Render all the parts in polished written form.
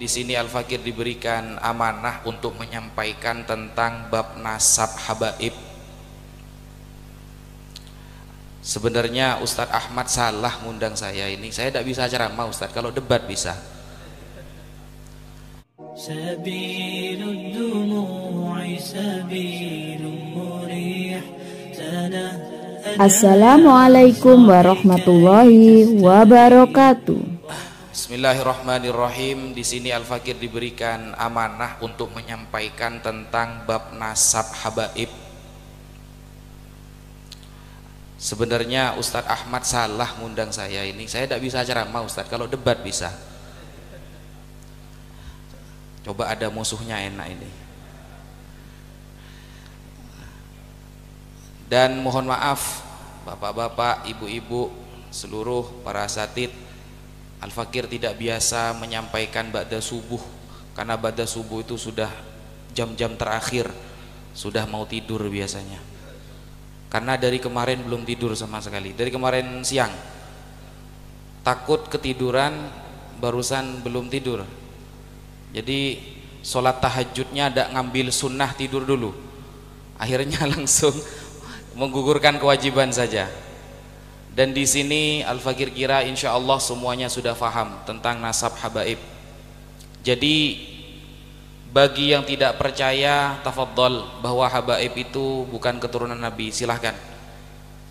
Di sini Al-Fakir diberikan amanah untuk menyampaikan tentang bab nasab habaib. Sebenarnya Ustadz Ahmad salah ngundang saya ini. Saya tidak bisa ceramah Ustadz, kalau debat bisa. Assalamualaikum warahmatullahi wabarakatuh. Bismillahirrahmanirrahim. Di sini Al-Fakir diberikan amanah untuk menyampaikan tentang bab nasab habaib. Sebenarnya Ustadz Ahmad salah ngundang saya ini. Saya tidak bisa ceramah Ustadz, kalau debat bisa. Coba ada musuhnya enak ini. Dan mohon maaf bapak-bapak, ibu-ibu, seluruh para asatid, Al-Fakir tidak biasa menyampaikan ba'da subuh, karena ba'da subuh itu sudah jam-jam terakhir, sudah mau tidur biasanya. Karena dari kemarin belum tidur sama sekali, dari kemarin siang takut ketiduran, barusan belum tidur. Jadi sholat tahajudnya ada ngambil sunnah tidur dulu, akhirnya langsung menggugurkan kewajiban saja. Dan di sini Al-Fakir kira insya Allah semuanya sudah faham tentang nasab habaib. Jadi bagi yang tidak percaya, tafadhol, bahwa habaib itu bukan keturunan Nabi, silahkan.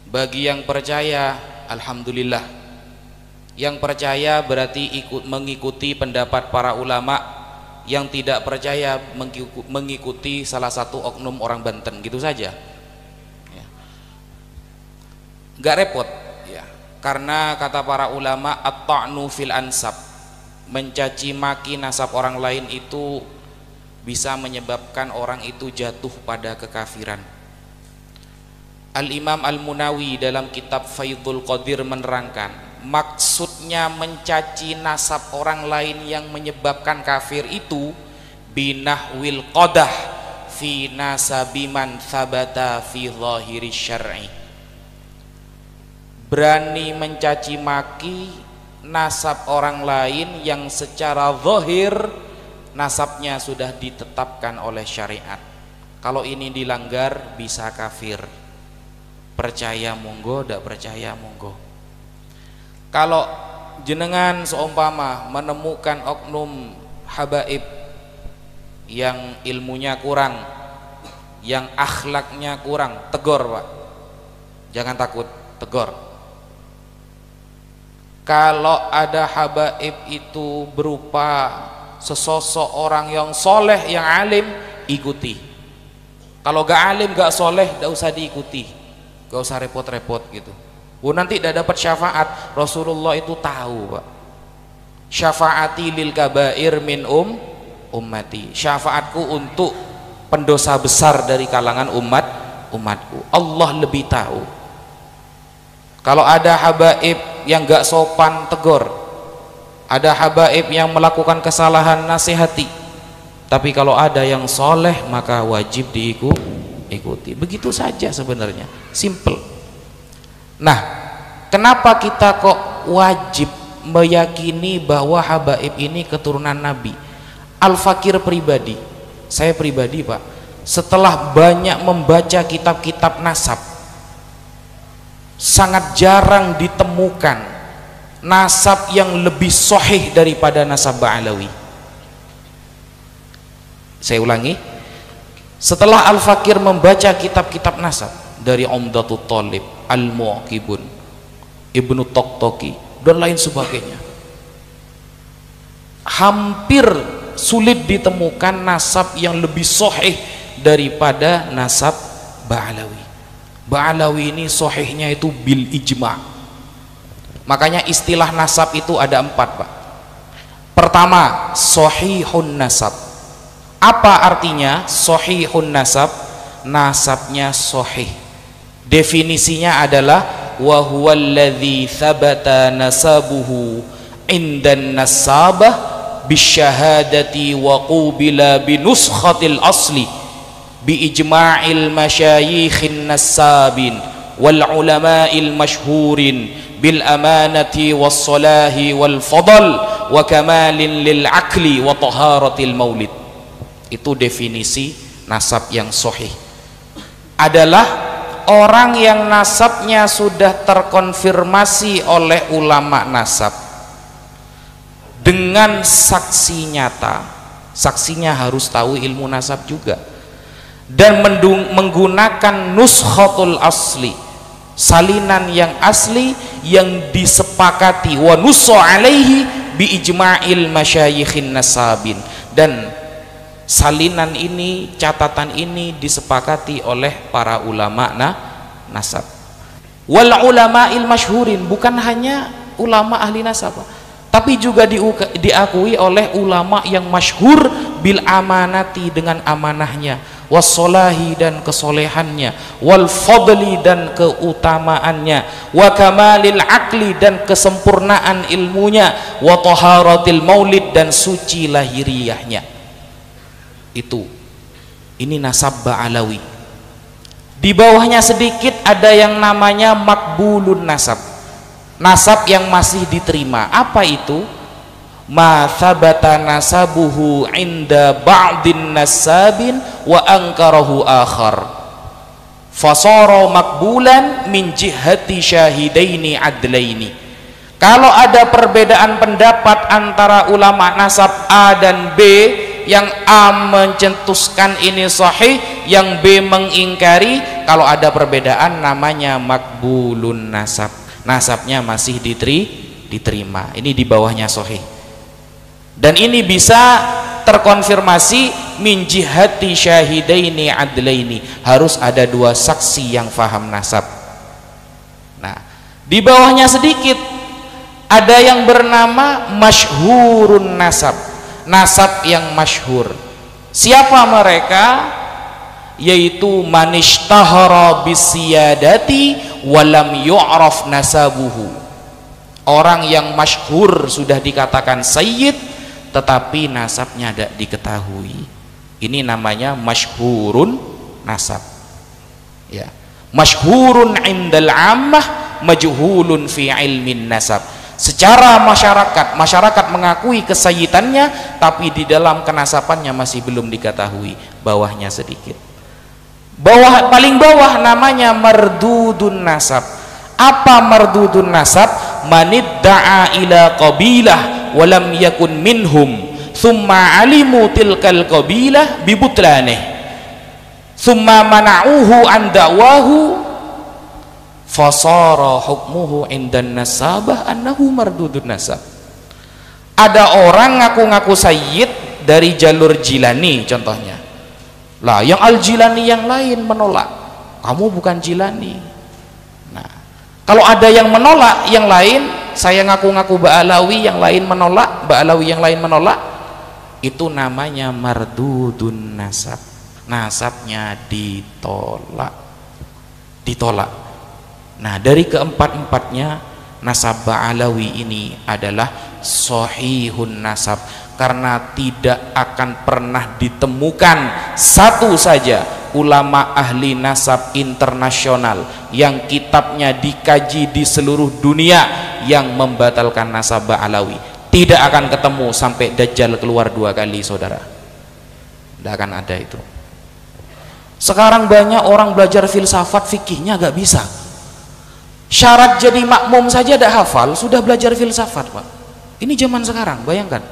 Bagi yang percaya, alhamdulillah. Yang percaya berarti mengikuti pendapat para ulama. Yang tidak percaya mengikuti salah satu oknum orang Banten, gitu saja. Gak repot ya, karena kata para ulama at-ta'nu fil ansab, mencaci maki nasab orang lain itu bisa menyebabkan orang itu jatuh pada kekafiran. Al-Imam Al-Munawi dalam kitab Faidul Qadir menerangkan, maksudnya mencaci nasab orang lain yang menyebabkan kafir itu binahwil qadah fi nasabiman thabata fi zahiri syar'i, berani mencaci maki nasab orang lain yang secara zahir nasabnya sudah ditetapkan oleh syariat. Kalau ini dilanggar bisa kafir. Percaya monggo, tidak percaya monggo. Kalau jenengan seumpama menemukan oknum habaib yang ilmunya kurang, yang akhlaknya kurang, tegur Pak, jangan takut, tegur. Kalau ada habaib itu berupa sesosok orang yang soleh, yang alim, ikuti. Kalau gak alim, gak soleh, gak usah diikuti, gak usah repot-repot gitu. Nanti tidak dapat syafaat. Rasulullah itu tahu Pak, syafaati lil kabair min ummati, syafaatku untuk pendosa besar dari kalangan umatku. Allah lebih tahu. Kalau ada habaib yang gak sopan, tegur. Ada habaib yang melakukan kesalahan, nasihati. Tapi kalau ada yang soleh, maka wajib diikuti. Begitu saja sebenarnya, simple. Nah, kenapa kita kok wajib meyakini bahwa habaib ini keturunan Nabi? Al-Fakir pribadi, saya pribadi Pak, setelah banyak membaca kitab-kitab nasab, sangat jarang ditemukan nasab yang lebih sahih daripada nasab Ba'alawi. Saya ulangi, setelah Al-Fakir membaca kitab-kitab nasab dari Umdatul Thalib, Al-Mu'aqibun, Ibnu Taqtaqi dan lain sebagainya, hampir sulit ditemukan nasab yang lebih sahih daripada nasab Ba'alawi. Ba'alawi ini sahihnya itu bil ijma'. Makanya istilah nasab itu ada 4 Pak. Pertama, sahihun nasab. Apa artinya sahihun nasab? Nasabnya sahih. Definisinya adalah wa huwa alladzi thabata nasabuhu indan nasabah bisyahadati wa qubila binuskhatil asli bi ijma'il masyayikhin nasabin wal ulama'il masyhurin bil amanati was salahi wal fadl wa kamalin lil akli wa taharatil maulid. Itu definisi nasab yang sahih. Adalah orang yang nasabnya sudah terkonfirmasi oleh ulama nasab dengan saksi nyata. Saksinya harus tahu ilmu nasab juga, dan menggunakan nuskhatul asli, salinan yang asli yang disepakati, wa nussa alaihi bi ijma'il masyayikhin nasabin, dan salinan ini, catatan ini disepakati oleh para ulama nasab. Wal ulama'il masyhurin, bukan hanya ulama ahli nasab, tapi juga diakui oleh ulama yang masyhur bil amanati, dengan amanahnya, wassolahi dan kesolehannya, wal fadli dan keutamaannya, wa kamalil akli dan kesempurnaan ilmunya, wa taharatil maulid dan suci lahiriahnya. Ini nasab Ba'alawi. Di bawahnya sedikit ada yang namanya makbulun nasab, nasab yang masih diterima. Apa itu? Ma thabata nasabuhu inda ba'din nasabin wa ankarahu akhar fasara makbulan min jihati syahidaini adlaini. Kalau ada perbedaan pendapat antara ulama nasab A dan B, yang A mencetuskan ini sahih, yang B mengingkari, kalau ada perbedaan namanya makbulun nasab, nasabnya masih diterima. Ini di bawahnya sahih, dan ini bisa terkonfirmasi min jihati syahidaini adlaini, harus ada dua saksi yang faham nasab. Nah, di bawahnya sedikit ada yang bernama masyhurun nasab, nasab yang masyhur. Siapa mereka? Yaitu manishtahara bisiyadati walam yu'raf nasabuhu, orang yang masyhur sudah dikatakan sayyid tetapi nasabnya tidak diketahui. Ini namanya masyhurun nasab, ya. Masyhurun indal ammah majhulun fi ilmin nasab. Secara masyarakat mengakui kesayyidannya, tapi di dalam kenasabannya masih belum diketahui. Bawahnya sedikit, paling bawah namanya mardudun nasab. Apa mardudun nasab? Manidda'a ila qabilah walam yakun minhum thumma alimu tilkal qabilah bibutlanih thumma mana'uhu an da'wahu fasara hukmuhu indan nasabah annahu mardudun nasab. Ada orang ngaku-ngaku sayyid dari jalur Jilani contohnya. Lah yang Al-Jilani yang lain menolak, kamu bukan Jilani. Nah, kalau ada yang menolak yang lain, saya ngaku-ngaku Ba'alawi, yang lain menolak, Ba'alawi yang lain menolak, itu namanya mardudun nasab. Nasabnya ditolak. Nah, dari keempat-empatnya nasab Ba'alawi ini adalah sahihun nasab, karena tidak akan pernah ditemukan satu saja ulama ahli nasab internasional yang kitabnya dikaji di seluruh dunia yang membatalkan nasab Ba'alawi. Tidak akan ketemu sampai Dajjal keluar 2 kali, saudara. Tidak akan ada itu. Sekarang banyak orang belajar filsafat, fikihnya gak bisa. Syarat jadi makmum saja tidak hafal, sudah belajar filsafat, Pak. Ini zaman sekarang, bayangkan.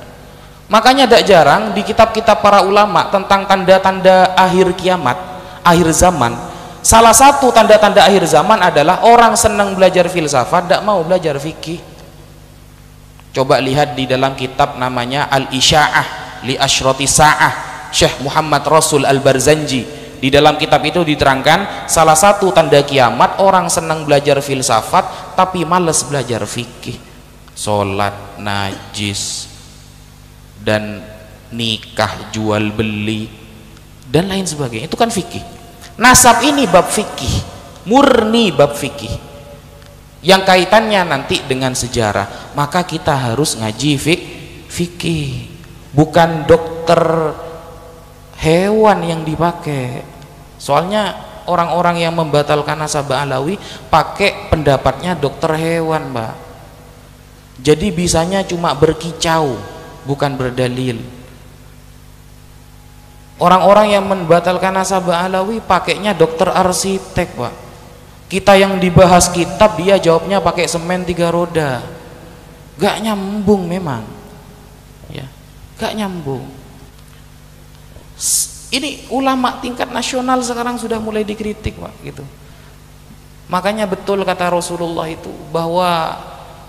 Makanya tidak jarang di kitab-kitab para ulama tentang tanda-tanda akhir kiamat, akhir zaman, salah satu tanda-tanda akhir zaman adalah orang senang belajar filsafat, tidak mau belajar fikih. Coba lihat di dalam kitab namanya Al-Isya'ah li Ashrati Sa'ah, Syekh Muhammad Rasul Al-Barzanji. Di dalam kitab itu diterangkan salah satu tanda kiamat orang senang belajar filsafat tapi malas belajar fikih. Sholat najis dan nikah jual beli dan lain sebagainya, itu kan fikih. Nasab ini bab fikih, murni bab fikih yang kaitannya nanti dengan sejarah. Maka kita harus ngaji fikih, bukan dokter hewan yang dipakai. Soalnya orang-orang yang membatalkan nasab Ba'alawi pakai pendapatnya dokter hewan, Mbak. Jadi bisanya cuma berkicau, bukan berdalil. Orang-orang yang membatalkan nasabah alawi pakainya dokter arsitek, Pak. Kita yang dibahas kitab, dia jawabnya pakai semen 3 roda. Gak nyambung memang, ya, gak nyambung. Ini ulama tingkat nasional sekarang sudah mulai dikritik, Pak, gitu. Makanya betul kata Rasulullah itu, bahwa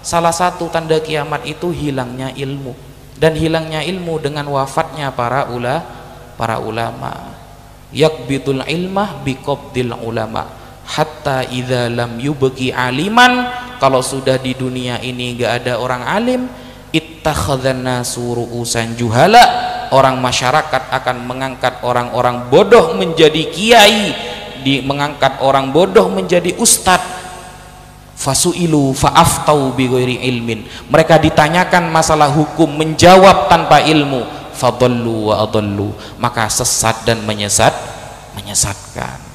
salah satu tanda kiamat itu hilangnya ilmu, dan hilangnya ilmu dengan wafatnya para ulama. Yakbitul ilmah biqabdil ulama hatta idza lam yubqi aliman. Kalau sudah di dunia ini enggak ada orang alim, ittakhadhan nasu ru'usan juhala, orang masyarakat akan mengangkat orang-orang bodoh menjadi kiai, mengangkat orang bodoh menjadi ustad. Fasu'ilu fa'aftau bighairi ilmin, mereka ditanyakan masalah hukum menjawab tanpa ilmu. Fadallu wa adallu, maka sesat dan menyesatkan.